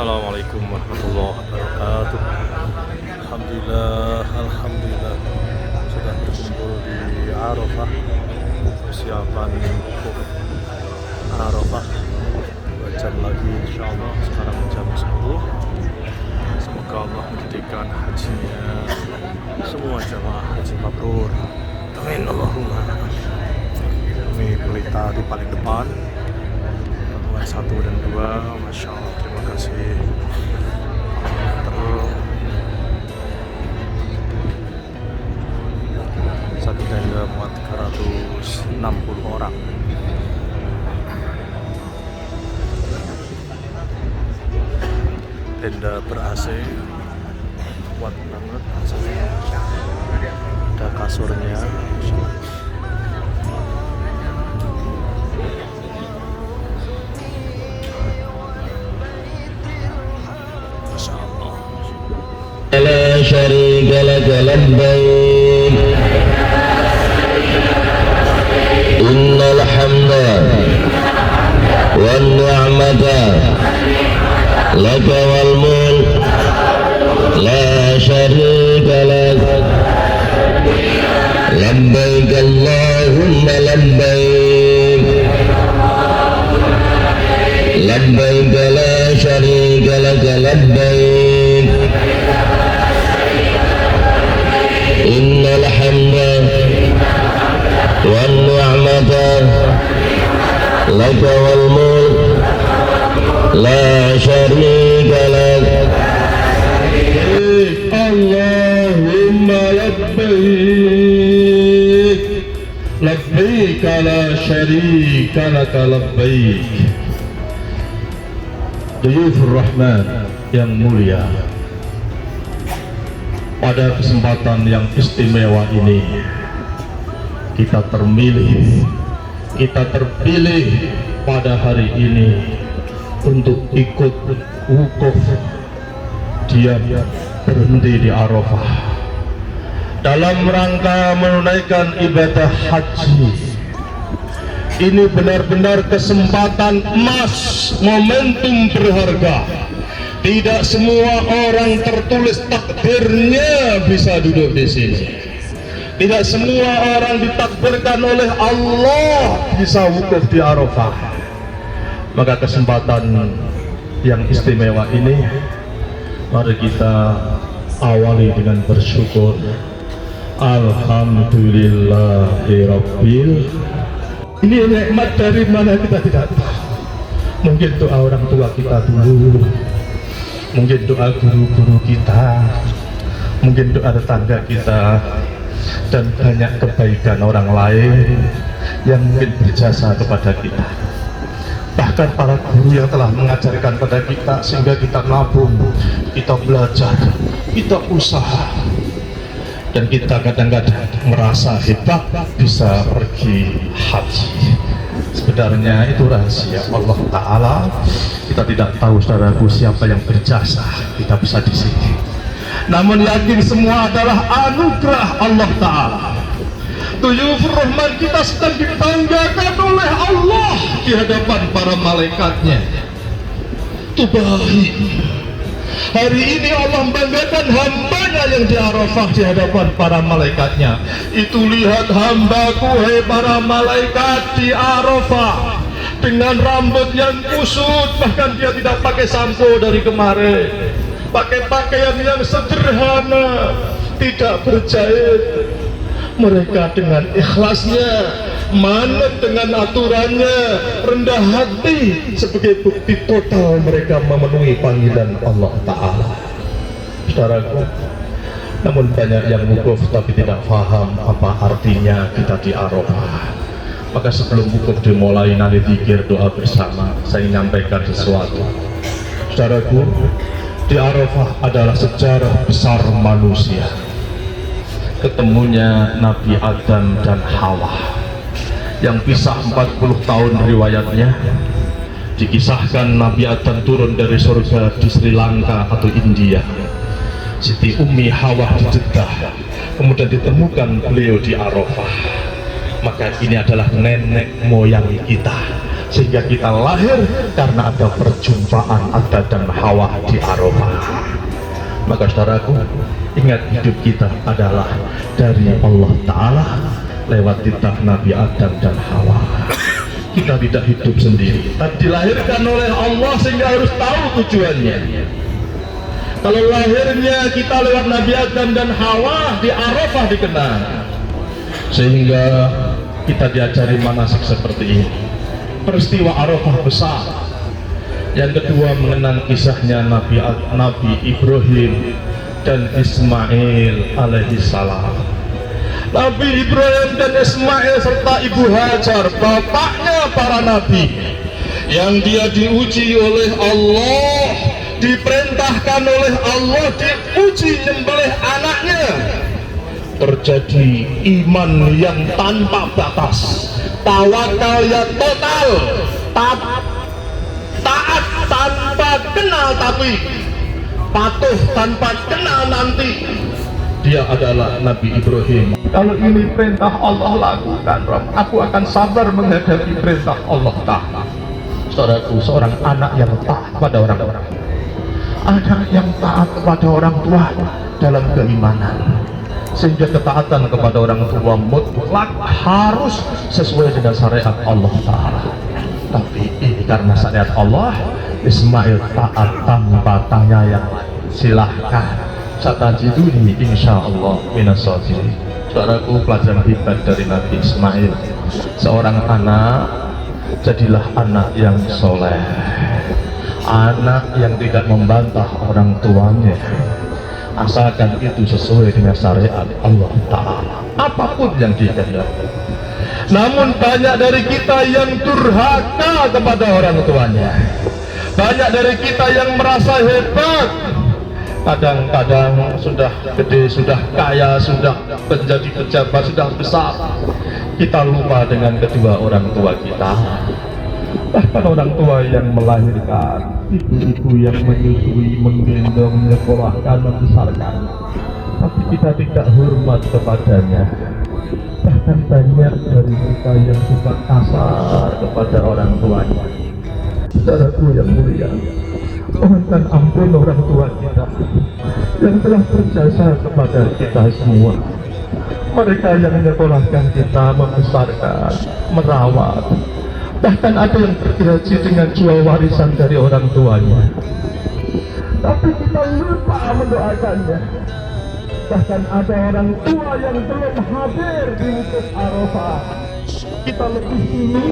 Assalamualaikum warahmatullahi wabarakatuh. Alhamdulillah sudah berkumpul di Arafah. Persiapan wukuf Arafah 2 jam lagi insyaallah. Sekarang jam 10. Semoga Allah menjadikan hajinya semua jamaah haji mabrur. Amin Allahumma. Ini pelita di paling depan, nomor 1 dan 2. Masya Allah, terima kasih. Satu tenda muat 360 orang. Tenda ber-AC, kuat banget AC-nya. Ada kasurnya. لا شريك لك لبيك إن الحمد والنعمة لك والملك لا شريك لك لبيك اللهم لبيك لبيك لا شريك لك لبيك إن الحمد والنعمة لك والملك لا شريك لك اللهم لبيك لبيك لا شريك لك لبيك. Duyufur Rahman yang mulia, pada kesempatan yang istimewa ini kita terpilih pada hari ini untuk ikut wukuf diam berhenti di Arafah dalam rangka menunaikan ibadah haji. Ini benar-benar kesempatan emas, momentum berharga. Tidak semua orang tertulis takdirnya bisa duduk di sini. Tidak semua orang ditakdirkan oleh Allah bisa wukuf di Arafah. Maka kesempatan yang istimewa ini mari kita awali dengan bersyukur. Alhamdulillahirabbil. Ini nikmat dari mana kita tidak tahu. Mungkin doa orang tua kita dulu, mungkin doa guru-guru kita, mungkin doa tetangga kita, dan banyak kebaikan orang lain yang mungkin berjasa kepada kita. Bahkan para guru yang telah mengajarkan pada kita sehingga kita nabung, kita belajar, kita usaha, dan kita kadang-kadang merasa hebat bisa pergi haji. Sebenarnya itu rahasia Allah Ta'ala. Kita tidak tahu saudaraku siapa yang berjasa kita bisa di sini. Namun yakin semua adalah anugerah Allah Ta'ala. Duyufur Rahman kita sedang dibanggakan oleh Allah di hadapan para malaikatnya. Itu baik. Hari ini Allah membanggakan hambanya yang di Arafah di hadapan para malaikatnya. Itu lihat hambaku, hai para malaikat di Arafah, dengan rambut yang kusut, bahkan dia tidak pakai sampo dari kemarin, pakai pakaian yang sederhana, tidak berjahit. Mereka dengan ikhlasnya, manut dengan aturannya, rendah hati sebagai bukti total mereka memenuhi panggilan Allah Ta'ala. Saudaraku, namun banyak yang wukuf tapi tidak paham apa artinya kita di Arafah. Maka sebelum wukuf dimulai nanti zikir doa bersama, saya menyampaikan sesuatu. Saudaraku, di Arafah adalah sejarah besar manusia. Ketemunya Nabi Adam dan Hawa yang pisah 40 tahun riwayatnya. Dikisahkan Nabi Adam turun dari surga di Sri Lanka atau India, Siti Ummi Hawa di Jeddah, kemudian ditemukan beliau di Arafah. Maka ini adalah nenek moyang kita, sehingga kita lahir karena ada perjumpaan Adam dan Hawa di Arafah. Maka saudaraku, ingat hidup kita adalah dari Allah Ta'ala lewat titah Nabi Adam dan Hawa. Kita tidak hidup sendiri, tapi dilahirkan oleh Allah sehingga harus tahu tujuannya. Kalau lahirnya kita lewat Nabi Adam dan Hawa di Arafah dikenal, sehingga kita diajari manasik seperti ini. Peristiwa Arafah besar. Yang kedua, mengenang kisahnya Nabi Ibrahim dan Ismail alaihi salam. Nabi Ibrahim dan Ismail serta Ibu Hajar, bapaknya para nabi, yang dia diuji oleh Allah, diperintahkan oleh Allah, diuji nyembelih anaknya. Terjadi iman yang tanpa batas, tawakal yang total, taat tanpa kenal tapi, patuh tanpa kenal nanti. Dia adalah Nabi Ibrahim. Kalau ini perintah Allah, lakukan, Rob. Aku akan sabar menghadapi perintah Allah Ta'ala. Saudaraku, seorang anak yang taat pada orang tua, anak yang taat kepada orang tua dalam keimanan, sehingga ketaatan kepada orang tua mutlak harus sesuai dengan syariat Allah Ta'ala. Tapi ini karena syariat Allah, Ismail taat tanpa tanya yang lain. Silahkan, satajiduni insyaallah minash-shakirin. Saudaraku, pelajaran hebat dari Nabi Ismail. Seorang anak, jadilah anak yang soleh, anak yang tidak membantah orang tuanya, asalkan itu sesuai dengan syariat Allah Ta'ala, apapun yang dikehendaki. Namun banyak dari kita yang durhaka kepada orang tuanya, banyak dari kita yang merasa hebat, kadang-kadang sudah gede, sudah kaya, sudah menjadi pejabat, sudah besar, kita lupa dengan kedua orang tua kita. Bahkan orang tua yang melahirkan, ibu-ibu yang menyusui, menggendong, menyekolahkan, membesarkan, tapi kita tidak hormat kepadanya. Bahkan banyak dari kita yang suka kasar kepada orang tuanya. Saudaraku yang mulia, mohonkan ampun orang tua kita yang telah berjasa kepada kita semua. Mereka yang menyekolahkan kita, membesarkan, merawat, bahkan ada yang bergaji dengan jual warisan dari orang tuanya, tapi kita lupa mendoakannya. Bahkan ada orang tua yang belum hadir di wukuf Arafah, kita lebih dulu,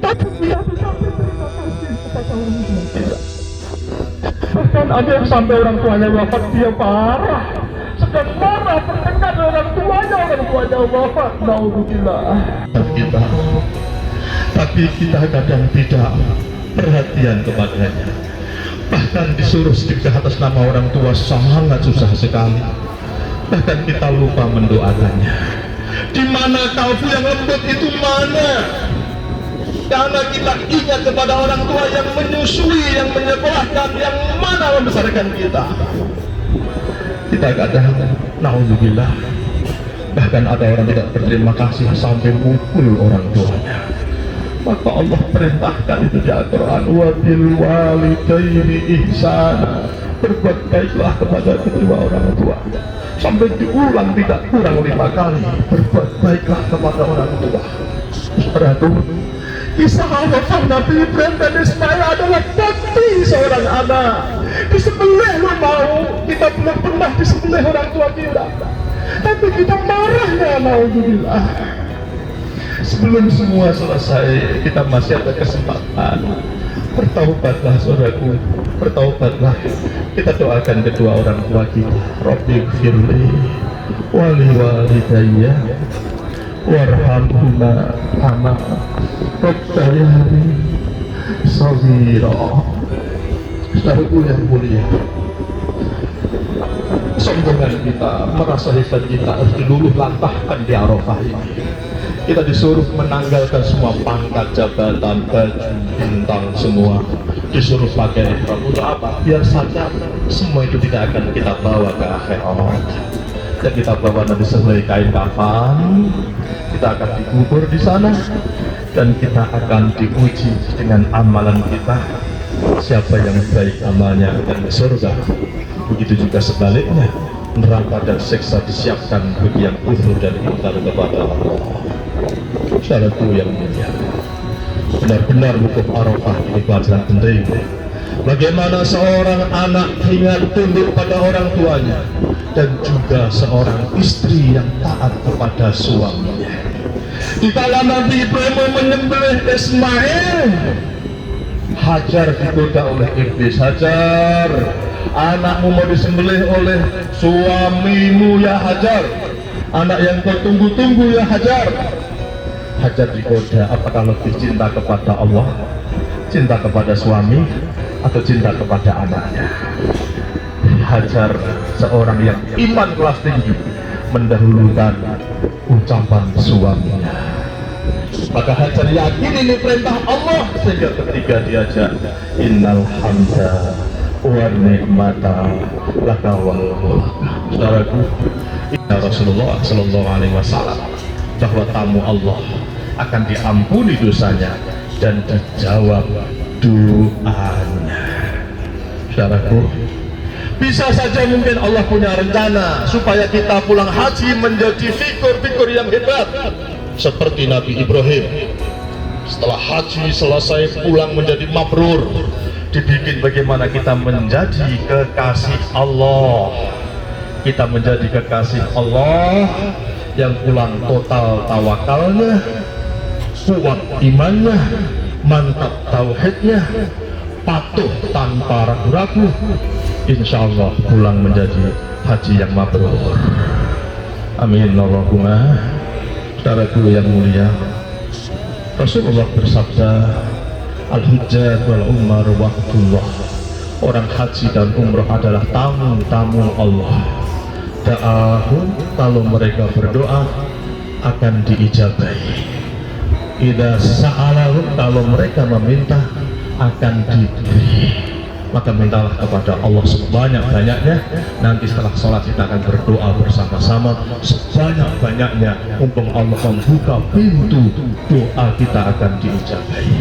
tapi dia bisa berterima kasih kepada orang tua kita. Bahkan ada yang sampai orang tuanya wafat, dia parah, sedang marah bertengkar dengan orang tuanya wafat, naudzubillah. Kita, tapi kita kadang tidak perhatian kepadanya. Bahkan disuruh sedekah atas nama orang tua sangat susah sekali. Bahkan kita lupa mendoakannya. Di mana kalbu yang lembut itu mana? Karena kita ingat kepada orang tua yang menyusui, yang menyekolahkan, yang mana membesarkan kita. Kita kadang, naudzubillah, bahkan ada orang tidak berterima kasih sampai mukul orang tuanya. Maka Allah perintahkan itu di Al-Quran, wa bil walidaini ihsana, berbuat baiklah kepada kedua orang tua. Sampai diulang tidak kurang 5 kali, berbuat baiklah kepada orang tua. Saudaraku, kisah Arafah Nabi Ibrahim dan Ismail adalah bakti seorang anak. Disembelih lu mau, kita belum pernah disembelih orang tua kita, tapi kita marahnya, naudzubillah. Sebelum semua selesai, kita masih ada kesempatan. Bertaubatlah saudaraku, bertaubatlah. Kita doakan kedua orang tua kita, Rabbi firli wali walidayya warhamhuma kama rabbayani shaghira. Saudaraku yang mulia, sombongan kita, merasa hebat kita harus diluluh lantahkan di Arafah ini. Kita disuruh menanggalkan semua pangkat, jabatan, baju, bintang, semua disuruh pakai ihram. Untuk apa? Biar saja semua itu tidak akan kita bawa ke akhirat. dan kita bawa nanti sebagai kain kafan. Kita akan dikubur di sana dan kita akan diuji dengan amalan kita. Siapa yang baik amalnya akan ke surga, begitu juga sebaliknya, neraka dan siksa disiapkan bagi yang kufur dan ingkar kepada Allah. Saudaraku yang mulia, benar-benar wukuf Arafah ini pelajaran penting. Bagaimana seorang anak ingat tunduk pada orang tuanya, dan juga seorang istri yang taat kepada suaminya. Di kala Nabi Ibrahim menyembelih Ismail, Hajar digoda oleh iblis. Hajar, anakmu mau disembelih oleh suamimu ya Hajar, anak yang kau tunggu-tunggu ya Hajar. Hajar digoda, apakah lebih cinta kepada Allah, cinta kepada suami, atau cinta kepada anaknya? Hajar seorang yang iman kelas tinggi mendahulukan ucapan suaminya. Maka Hajar yakin ini perintah Allah, sehingga ketika diajak innal hamda wa ni'mata laka wal mulk. Saudaraku, inna Rasulullah sallallahu alaihi wasallam bahwa tamu Allah akan diampuni dosanya dan dijawab doanya. Saudaraku, bisa saja mungkin Allah punya rencana supaya kita pulang haji menjadi figur-figur yang hebat seperti Nabi Ibrahim. Setelah haji selesai pulang menjadi mabrur, dibikin bagaimana kita menjadi kekasih Allah. Kita menjadi kekasih Allah yang pulang total tawakalnya, kuat imannya, mantap tauhidnya, patuh tanpa ragu-ragu. Insya Allah pulang menjadi haji yang mabrur. Amin Allahumma. Saudaraku yang mulia, Rasulullah bersabda, al-hujjat wal umar waqtullah. Orang haji dan umrah adalah tamu-tamu Allah. Da'ahum, kalau mereka berdoa akan diijabahi. Idza sa'alahum, kalau mereka meminta akan diberi. Maka mintalah kepada Allah sebanyak-banyaknya. Nanti setelah sholat kita akan berdoa bersama-sama sebanyak-banyaknya. Mumpung Allah membuka pintu, doa kita akan diijabahi.